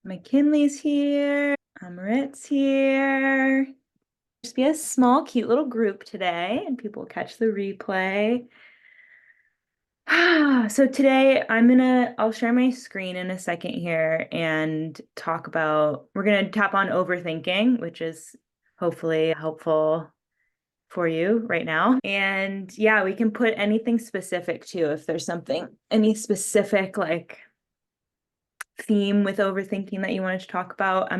McKinley's here. Ritz here. Just be a small, cute little group today, and people will catch the replay. So today I'll share my screen in a second here and talk about, we're gonna tap on overthinking, which is hopefully helpful for you right now. And yeah, we can put anything specific too, if there's any specific like theme with overthinking that you wanted to talk about.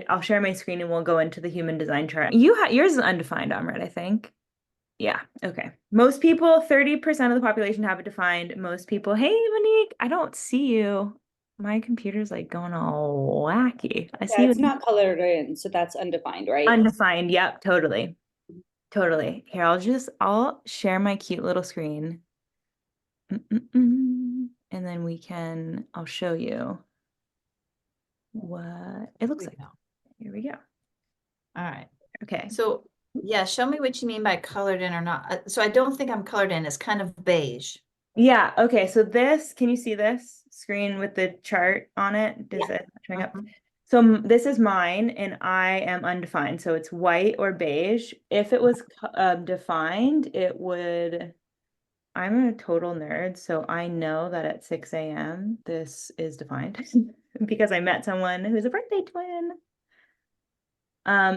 I'll share my screen and we'll go into the human design chart. Yours is undefined, Amrit, I think. Yeah, okay. Most people, 30% of the population have it defined. Most people, hey, Monique, I don't see you. My computer's like going all wacky. I see Yeah, you. it's not colored in, so that's undefined, right? Undefined. Yep, totally. Totally. Here, I'll share my cute little screen. And then I'll show you what it looks like. Here we go. All right. Okay. So yeah, show me what you mean by colored in or not. So I don't think I'm colored in. It's kind of beige. Yeah. Okay. So can you see this screen with the chart on it? Does it showing up? So this is mine and I am undefined. So it's white or beige. If it was defined, I'm a total nerd. So I know that at 6 a.m. this is defined because I met someone who's a birthday twin.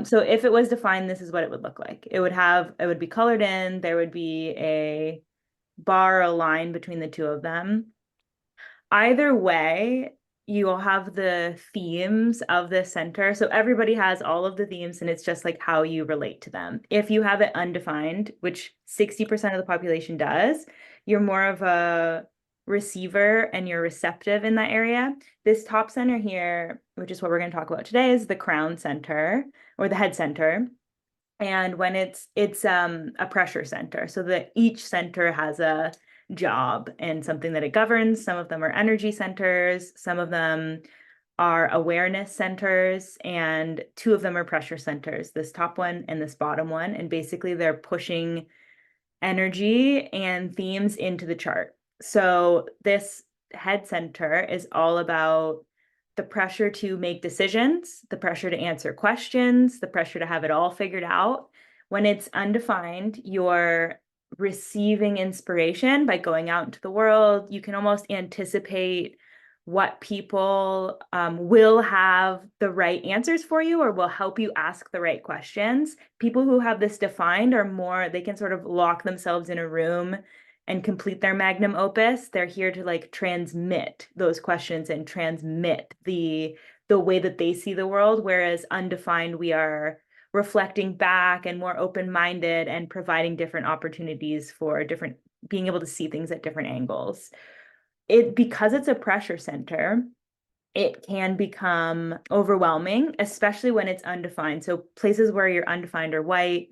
So if it was defined, this is what it would look like. It would be colored in. There would be a bar or a line between the two of them. Either way, you will have the themes of the center. So everybody has all of the themes, and it's just like how you relate to them. If you have it undefined, which 60% of the population does, you're more of a receiver and you're receptive in that area. This top center here, which is what we're going to talk about today, is the crown center or the head center. And when it's a pressure center, so that each center has a job and something that it governs. Some of them are energy centers, some of them are awareness centers, and two of them are pressure centers, this top one and this bottom one. And basically they're pushing energy and themes into the chart. So this head center is all about the pressure to make decisions, the pressure to answer questions, the pressure to have it all figured out. When it's undefined, you're receiving inspiration by going out into the world. You can almost anticipate what people will have the right answers for you or will help you ask the right questions. People who have this defined are more, they can sort of lock themselves in a room and complete their magnum opus. They're here to like transmit those questions and transmit the way that they see the world. Whereas undefined, we are reflecting back and more open-minded and providing different opportunities for being able to see things at different angles. Because it's a pressure center, it can become overwhelming, especially when it's undefined. So places where you're undefined or white,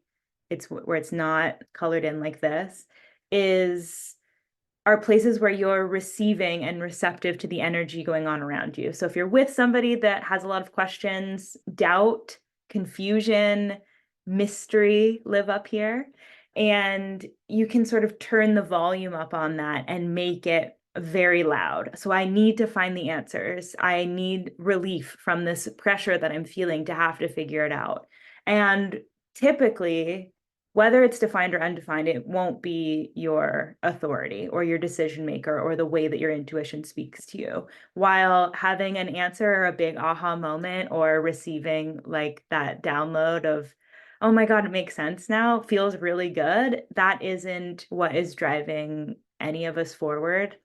where it's not colored in like this, are places where you're receiving and receptive to the energy going on around you. So if you're with somebody that has a lot of questions, doubt, confusion, mystery live up here, and you can sort of turn the volume up on that and make it very loud. So I need to find the answers. I need relief from this pressure that I'm feeling to have to figure it out. And typically, whether it's defined or undefined, it won't be your authority or your decision maker or the way that your intuition speaks to you. While having an answer or a big aha moment or receiving like that download of, oh my God, it makes sense now, feels really good, that isn't what is driving any of us forward,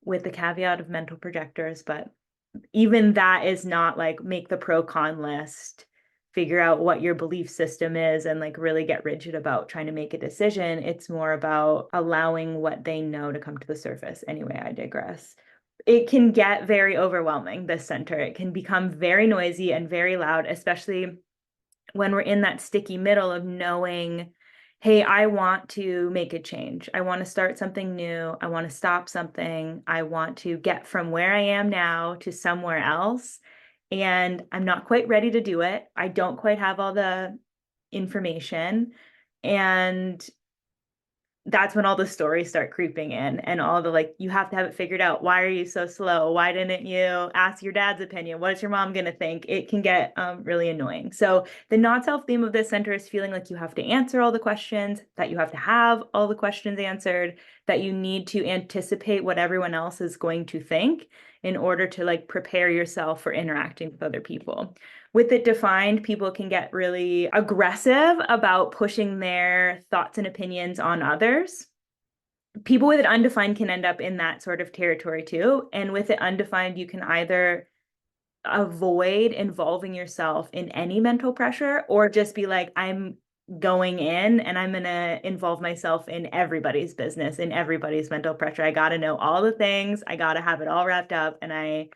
with the caveat of mental projectors. But even that is not like make the pro con list, figure out what your belief system is, and like really get rigid about trying to make a decision. It's more about allowing what they know to come to the surface. Anyway, I digress. It can get very overwhelming, this center. It can become very noisy and very loud, especially when we're in that sticky middle of knowing, hey, I want to make a change. I want to start something new. I want to stop something. I want to get from where I am now to somewhere else. And I'm not quite ready to do it. I don't quite have all the information. And that's when all the stories start creeping in and all the like, you have to have it figured out. Why are you so slow? Why didn't you ask your dad's opinion? What is your mom going to think? It can get really annoying. So the not self theme of this center is feeling like you have to answer all the questions, that you have to have all the questions answered, that you need to anticipate what everyone else is going to think in order to like prepare yourself for interacting with other people. With it defined, people can get really aggressive about pushing their thoughts and opinions on others. People with it undefined can end up in that sort of territory too. And with it undefined, you can either avoid involving yourself in any mental pressure or just be like, I'm going in and I'm going to involve myself in everybody's business, in everybody's mental pressure. I got to know all the things. I got to have it all wrapped up. And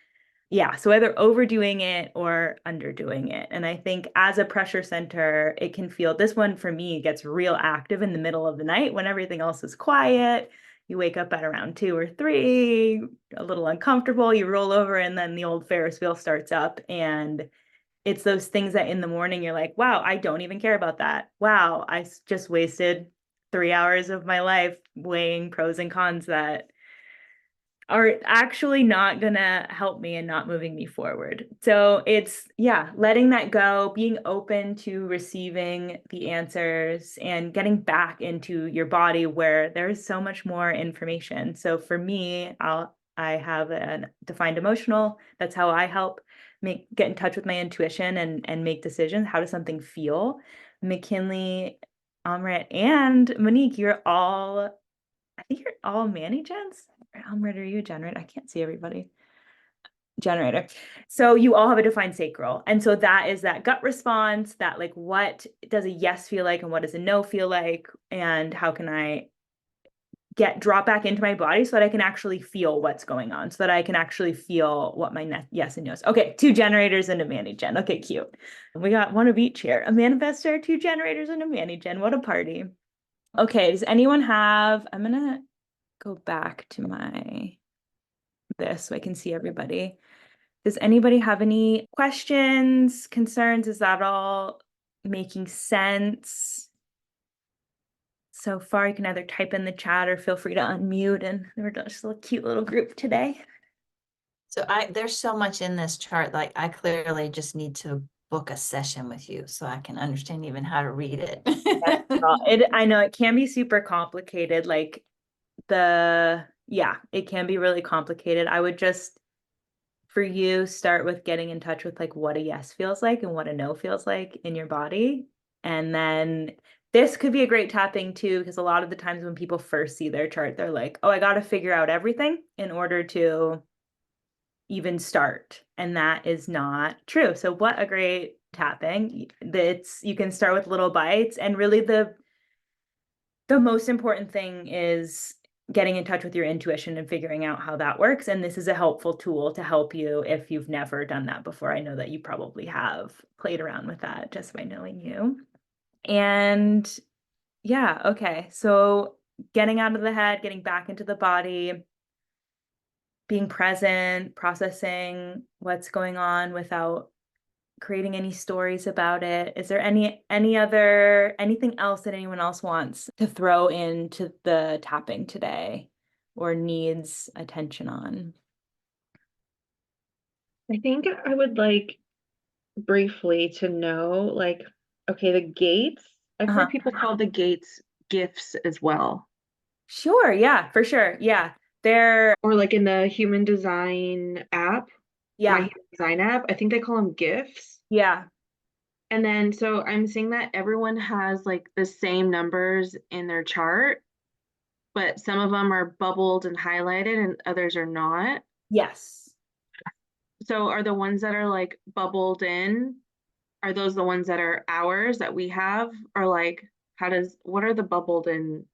yeah, so either overdoing it or underdoing it. And I think as a pressure center, it can feel, this one for me gets real active in the middle of the night when everything else is quiet. You wake up at around 2 or 3, a little uncomfortable, you roll over, and then the old Ferris wheel starts up. And it's those things that in the morning you're like, wow, I don't even care about that. Wow, just wasted 3 hours of my life weighing pros and cons that are actually not gonna help me and not moving me forward. So it's, yeah, letting that go, being open to receiving the answers and getting back into your body where there's so much more information. So for me, I have a defined emotional. That's how I help get in touch with my intuition and make decisions. How does something feel? McKinley, Amrit, and Monique, I think you're all Manny-gens. Amrit, are you a generator? I can't see everybody. Generator. So you all have a defined sacral. And so that is that gut response, that like, what does a yes feel like and what does a no feel like? And how can I drop back into my body so that I can actually feel what's going on, so that I can actually feel what my yes and no's. Okay, 2 generators and a Manny-gen. Okay, cute. We got one of each here. A manifestor, 2 generators, and a Manny-gen. What a party. Okay, does anyone have, I'm gonna go back to this so I can see everybody. Does anybody have any questions, concerns? Is that all making sense? So far, you can either type in the chat or feel free to unmute, and we're just a cute little group today. So there's so much in this chart, like I clearly just need to book a session with you so I can understand even how to read it. I know it can be super complicated. Like it can be really complicated. I would just, for you, start with getting in touch with like what a yes feels like and what a no feels like in your body. And then this could be a great tapping too, because a lot of the times when people first see their chart, they're like, oh, I got to figure out everything in order to even start. And that is not true. So what a great tapping. You can start with little bites, and really the most important thing is getting in touch with your intuition and figuring out how that works. And this is a helpful tool to help you if you've never done that before. I know that you probably have played around with that just by knowing you. And yeah, okay. So getting out of the head, getting back into the body, being present, processing what's going on without creating any stories about it. Is there anything else that anyone else wants to throw into the tapping today or needs attention on? I think I would like briefly to know, like, okay, the gates. I've heard people call the gates gifts as well. Sure, yeah, for sure. Yeah. They're Or like in the human design app, my human design app, I think they call them gifts. Yeah. And then so I'm seeing that everyone has like the same numbers in their chart, but some of them are bubbled and highlighted and others are not. Yes. So are the ones that are like bubbled in, are those the ones that are ours that we have? Or like, what are the bubbled in?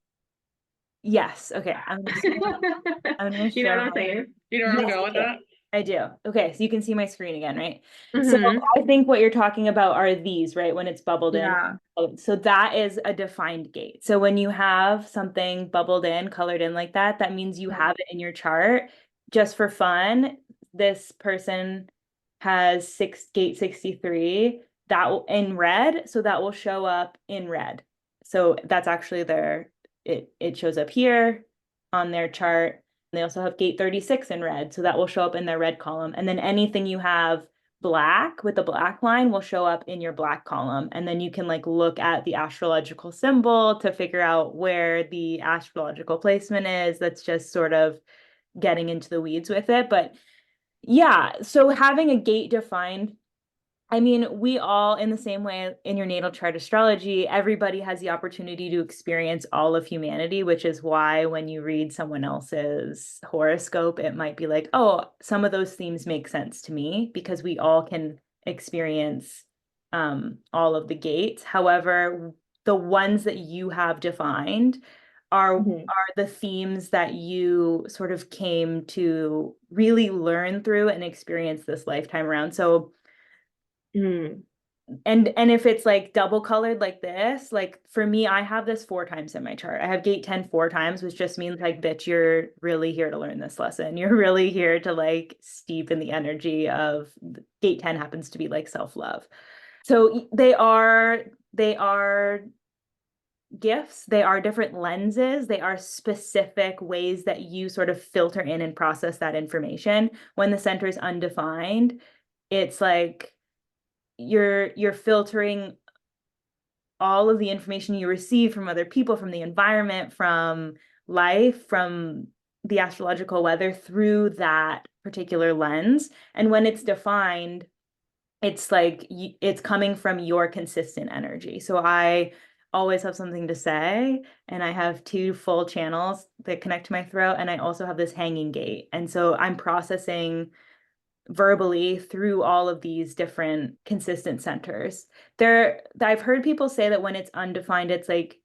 Yes. Okay. I'm gonna You know show. what I'm saying? You know where I'm Yes, going with that? I do. Okay, so you can see my screen again, right? So Mhm. I think what you're talking about are these, right? When it's bubbled in. Yeah. So that is a defined gate. So when you have something bubbled in, colored in like that, that means you have it in your chart. Just for fun, this person has gate 63 that will in red, so that will show up in red. So that's actually their it shows up here on their chart. They also have gate 36 in red, so that will show up in their red column. And then anything you have black with the black line will show up in your black column. And then you can like look at the astrological symbol to figure out where the astrological placement is. That's just sort of getting into the weeds with it. But yeah, so having a gate defined, I mean, we all, in the same way in your natal chart astrology, everybody has the opportunity to experience all of humanity, which is why when you read someone else's horoscope, it might be like, oh, some of those themes make sense to me because we all can experience all of the gates. However, the ones that you have defined are Mhm. are the themes that you sort of came to really learn through and experience this lifetime around. So Mm. and if it's like double colored like this, like for me, I have this 4 times in my chart. I have gate 10 4 times, which just means like, bitch, you're really here to learn this lesson. You're really here to like steep in the energy of gate 10 happens to be like self-love. So they are gifts, they are different lenses, they are specific ways that you sort of filter in and process that information. When the center is undefined, it's like you're filtering all of the information you receive from other people, from the environment, from life, from the astrological weather through that particular lens. And when it's defined, it's like it's coming from your consistent energy. So I always have something to say, and I have 2 full channels that connect to my throat, and I also have this hanging gate. And so I'm processing verbally through all of these different consistent centers. I've heard people say that when it's undefined, it's like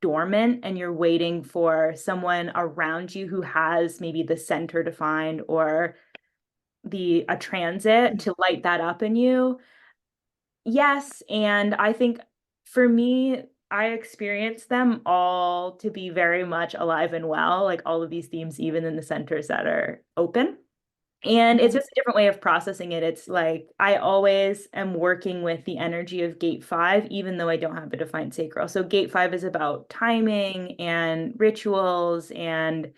dormant and you're waiting for someone around you who has maybe the center defined or a transit to light that up in you. Yes, and I think for me, I experience them all to be very much alive and well, like all of these themes, even in the centers that are open. And it's just a different way of processing it. It's like I always am working with the energy of gate 5, even though I don't have a defined sacral. So gate 5 is about timing and rituals. And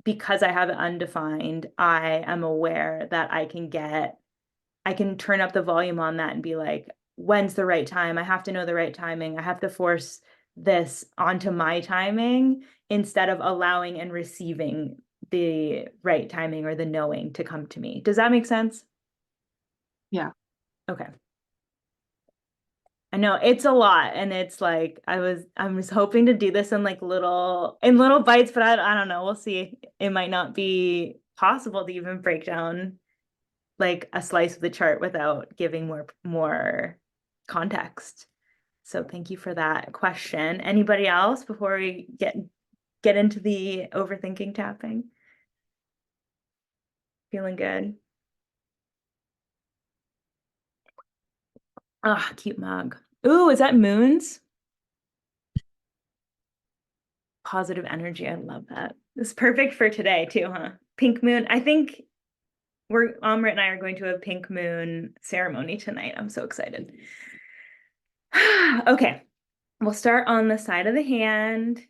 because I have it undefined, I am aware that I can turn up the volume on that and be like, when's the right time? I have to know the right timing. I have to force this onto my timing instead of allowing and receiving the right timing or the knowing to come to me. Does that make sense? Yeah. Okay. I know it's a lot, and it's like I was hoping to do this in like little bites, but I don't know. We'll see. It might not be possible to even break down like a slice of the chart without giving more context. So thank you for that question. Anybody else before we get into the overthinking tapping? Feeling good? Ah, cute mug. Ooh, is that moons? Positive energy. I love that. It's perfect for today too, huh? Pink moon. I think Amrit and I are going to a pink moon ceremony tonight. I'm so excited. Okay, we'll start on the side of the hand.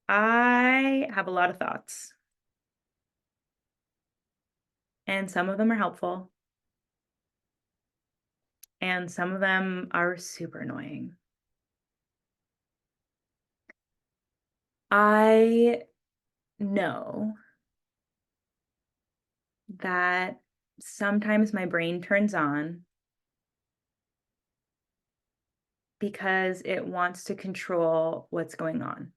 I have a lot of thoughts, and some of them are helpful, and some of them are super annoying. I know that sometimes my brain turns on because it wants to control what's going on.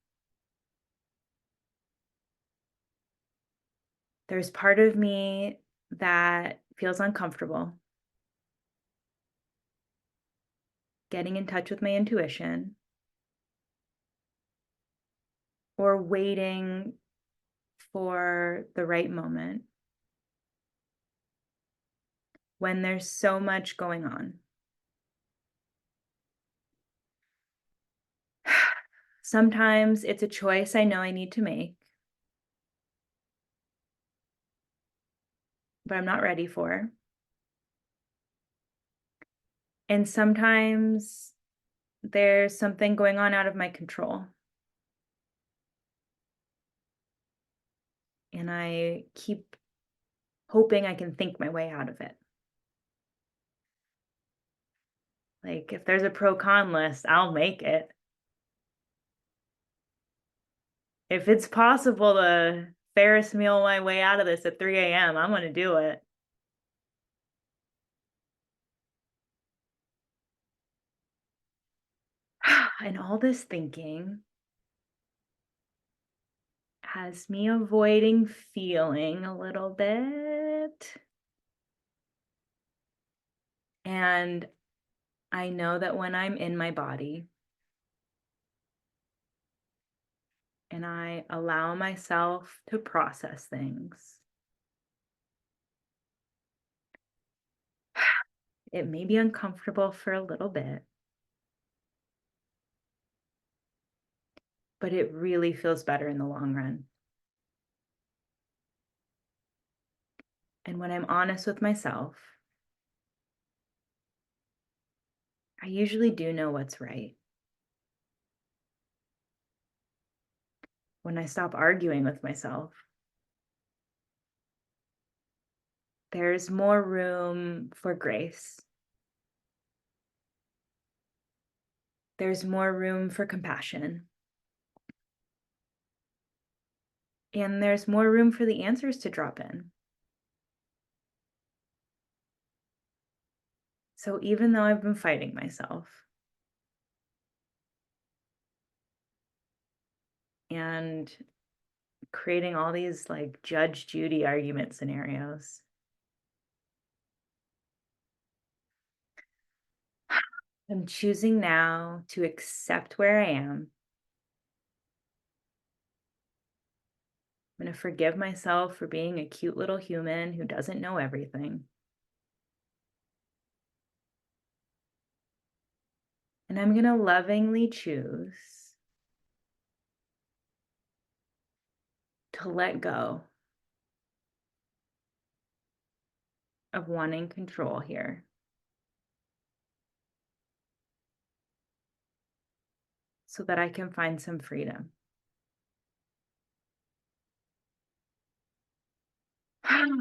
There's part of me that feels uncomfortable getting in touch with my intuition or waiting for the right moment when there's so much going on. Sometimes it's a choice I know I need to make, but I'm not ready for. And sometimes there's something going on out of my control. And I keep hoping I can think my way out of it. Like if there's a pro-con list, I'll make it. If it's possible to Ferris wheel my way out of this at 3 a.m., I'm going to do it. And all this thinking has me avoiding feeling a little bit. And I know that when I'm in my body and I allow myself to process things, it may be uncomfortable for a little bit, but it really feels better in the long run. And when I'm honest with myself, I usually do know what's right. When I stop arguing with myself, there's more room for grace. There's more room for compassion. And there's more room for the answers to drop in. So even though I've been fighting myself and creating all these like Judge Judy argument scenarios, I'm choosing now to accept where I am. I'm going to forgive myself for being a cute little human who doesn't know everything. And I'm going to lovingly choose to let go of wanting control here. So that I can find some freedom.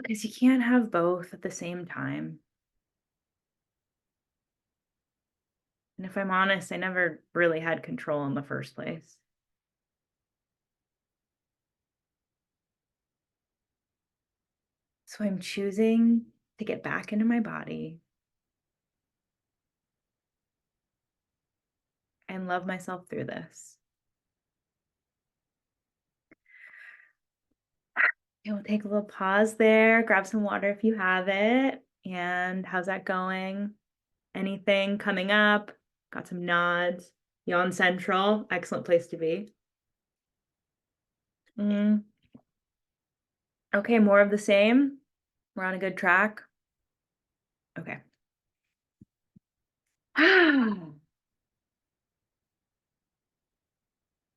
Because you can't have both at the same time. And if I'm honest, I never really had control in the first place. So I'm choosing to get back into my body and love myself through this. We'll take a little pause there, grab some water if you have it. And how's that going? Anything coming up? Got some nods. Yawn Central, excellent place to be. Okay, more of the same. We're on a good track. Okay.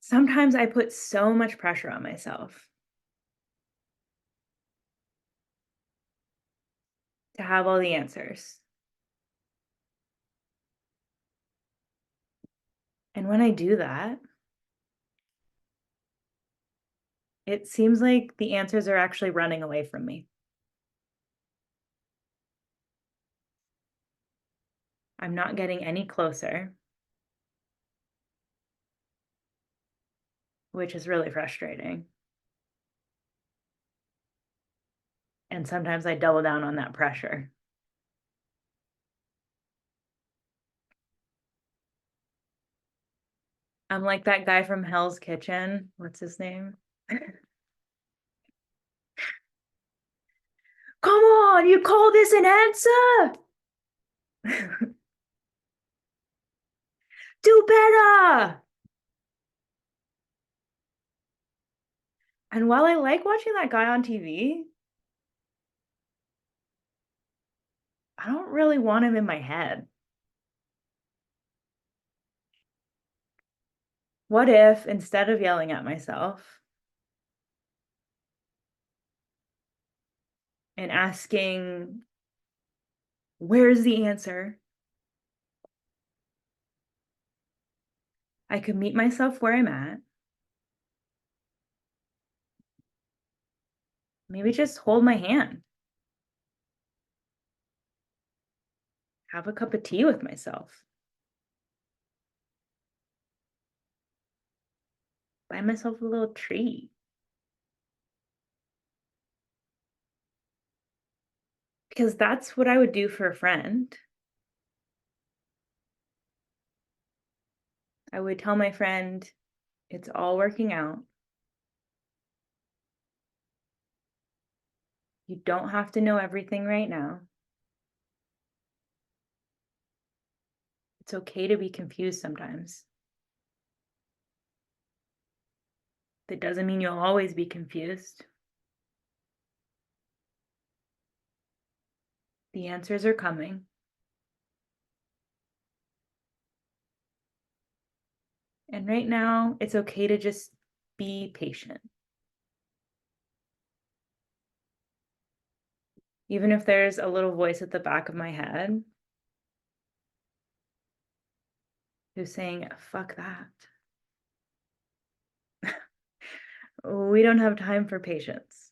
Sometimes I put so much pressure on myself to have all the answers. And when I do that, it seems like the answers are actually running away from me. I'm not getting any closer, which is really frustrating. And sometimes I double down on that pressure. I'm like that guy from Hell's Kitchen. What's his name? Come on, you call this an answer? Do better. And while I like watching that guy on TV, I don't really want him in my head. What if instead of yelling at myself and asking, where's the answer? I could meet myself where I'm at. Maybe just hold my hand. Have a cup of tea with myself. Buy myself a little treat. Because that's what I would do for a friend. I would tell my friend, it's all working out. You don't have to know everything right now. It's okay to be confused sometimes. That doesn't mean you'll always be confused. The answers are coming. And right now, it's okay to just be patient. Even if there's a little voice at the back of my head who's saying, fuck that. We don't have time for patience.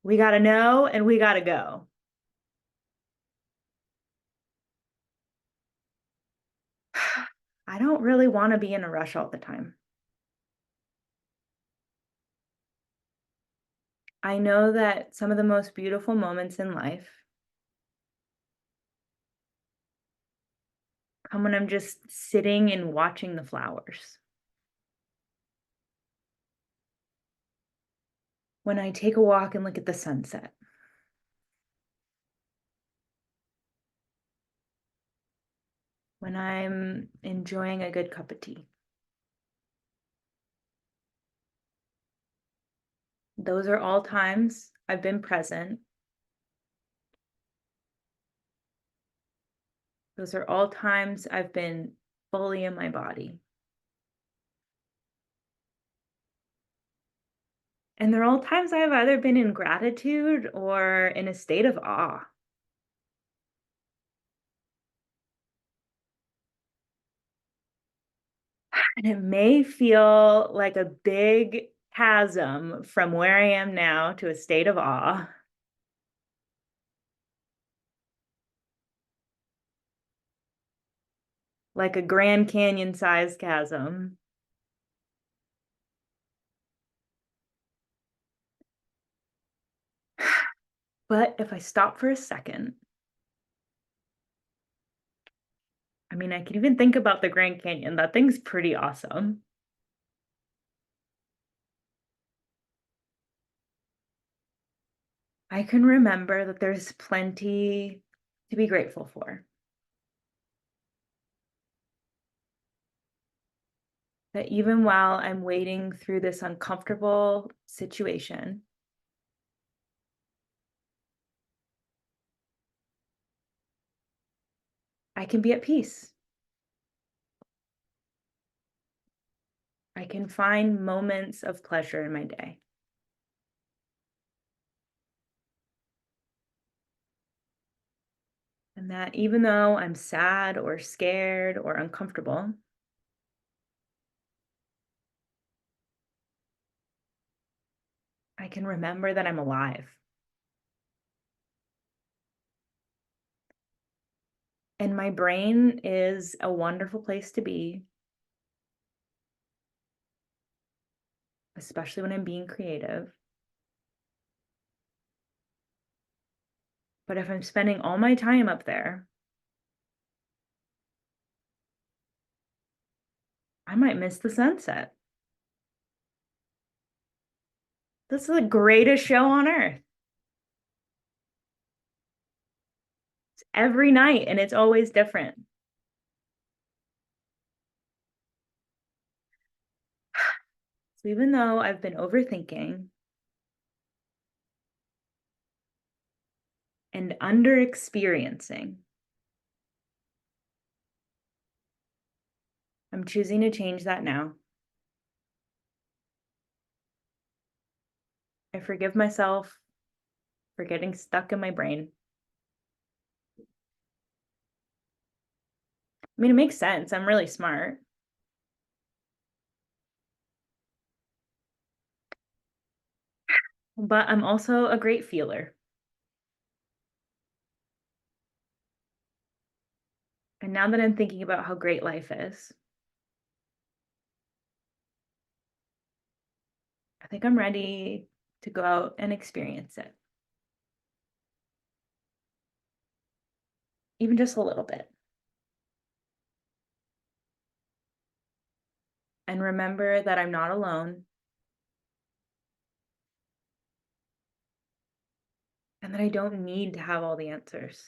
We gotta know and we gotta go. I don't really want to be in a rush all the time. I know that some of the most beautiful moments in life come when I'm just sitting and watching the flowers. When I take a walk and look at the sunset. When I'm enjoying a good cup of tea. Those are all times I've been present. Those are all times I've been fully in my body. And they're all times I've either been in gratitude or in a state of awe. And it may feel like a big chasm from where I am now to a state of awe. Like a Grand Canyon sized chasm. But if I stop for a second, I mean, I can even think about the Grand Canyon. That thing's pretty awesome. I can remember that there's plenty to be grateful for. That even while I'm wading through this uncomfortable situation, I can be at peace. I can find moments of pleasure in my day. And that even though I'm sad or scared or uncomfortable, I can remember that I'm alive. And my brain is a wonderful place to be, especially when I'm being creative. But if I'm spending all my time up there, I might miss the sunset. This is the greatest show on earth. It's every night and it's always different. So even though I've been overthinking and under experiencing, I'm choosing to change that now. I forgive myself for getting stuck in my brain. I mean, it makes sense. I'm really smart. But I'm also a great feeler. And now that I'm thinking about how great life is, I think I'm ready to go out and experience it. Even just a little bit. And remember that I'm not alone. And that I don't need to have all the answers.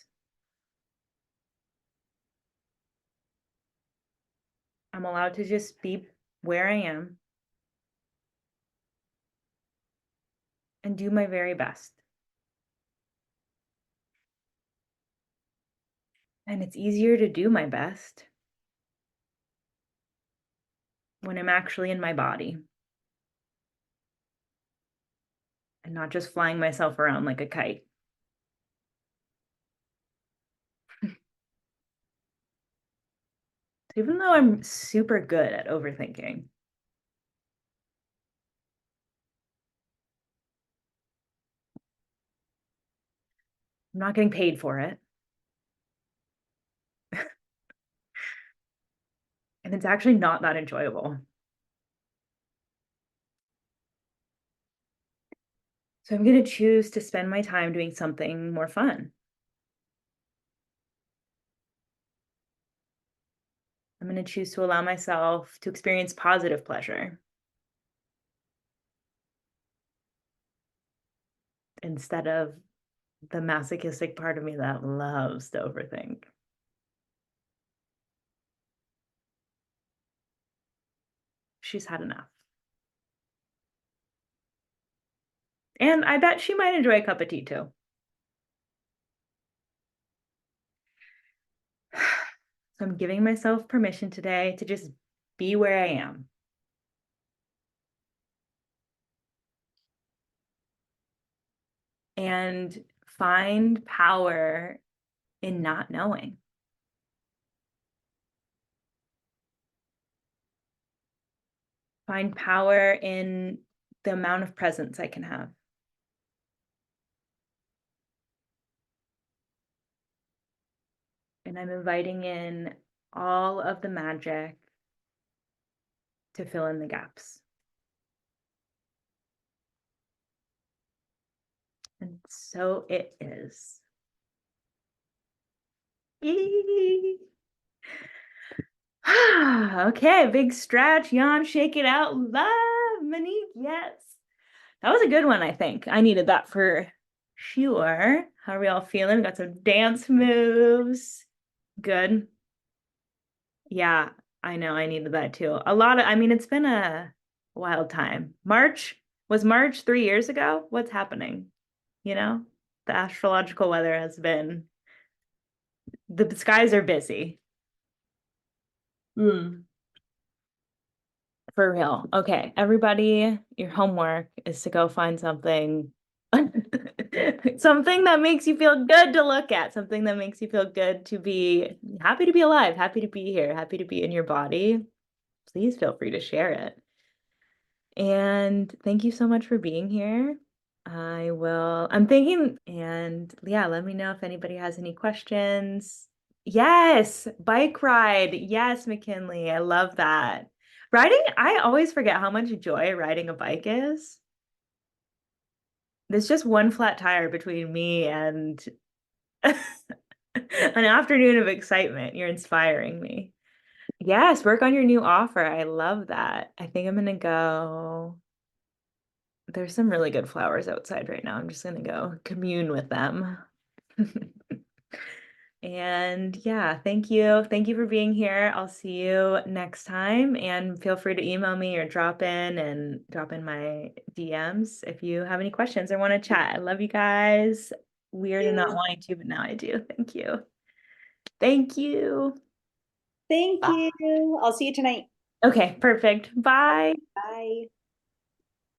I'm allowed to just be where I am and do my very best. And it's easier to do my best when I'm actually in my body and not just flying myself around like a kite. Even though I'm super good at overthinking, I'm not getting paid for it. And it's actually not that enjoyable. So I'm going to choose to spend my time doing something more fun. I'm going to choose to allow myself to experience positive pleasure instead of the masochistic part of me that loves to overthink. She's had enough. And I bet she might enjoy a cup of tea too. So I'm giving myself permission today to just be where I am. And find power in not knowing. Find power in the amount of presence I can have. And I'm inviting in all of the magic to fill in the gaps. And so it is. Okay, big stretch, yawn, shake it out, love, Monique, yes. That was a good one, I think. I needed that for sure. How are we all feeling? Got some dance moves. Good. Yeah, I know. I needed that too. I mean, it's been a wild time. Was March 3 years ago? What's happening? You know, the astrological weather has been, the skies are busy. For real. Okay, everybody, your homework is to go find something, something that makes you feel good to look at, something that makes you feel good to be happy to be alive, happy to be here, happy to be in your body. Please feel free to share it. And thank you so much for being here. I'm thinking, and yeah, let me know if anybody has any questions. Yes, bike ride. Yes, McKinley. I love that. I always forget how much joy riding a bike is. There's just one flat tire between me and an afternoon of excitement. You're inspiring me. Yes, work on your new offer. I love that. I think I'm gonna go. There's some really good flowers outside right now. I'm just gonna go commune with them. And yeah, thank you. Thank you for being here. I'll see you next time. And feel free to email me or drop in my DMs if you have any questions or want to chat. I love you guys. Weird and not wanting to, but now I do. Thank you. Thank you. Thank Bye. you. I'll see you tonight. Okay, perfect. Bye. Bye.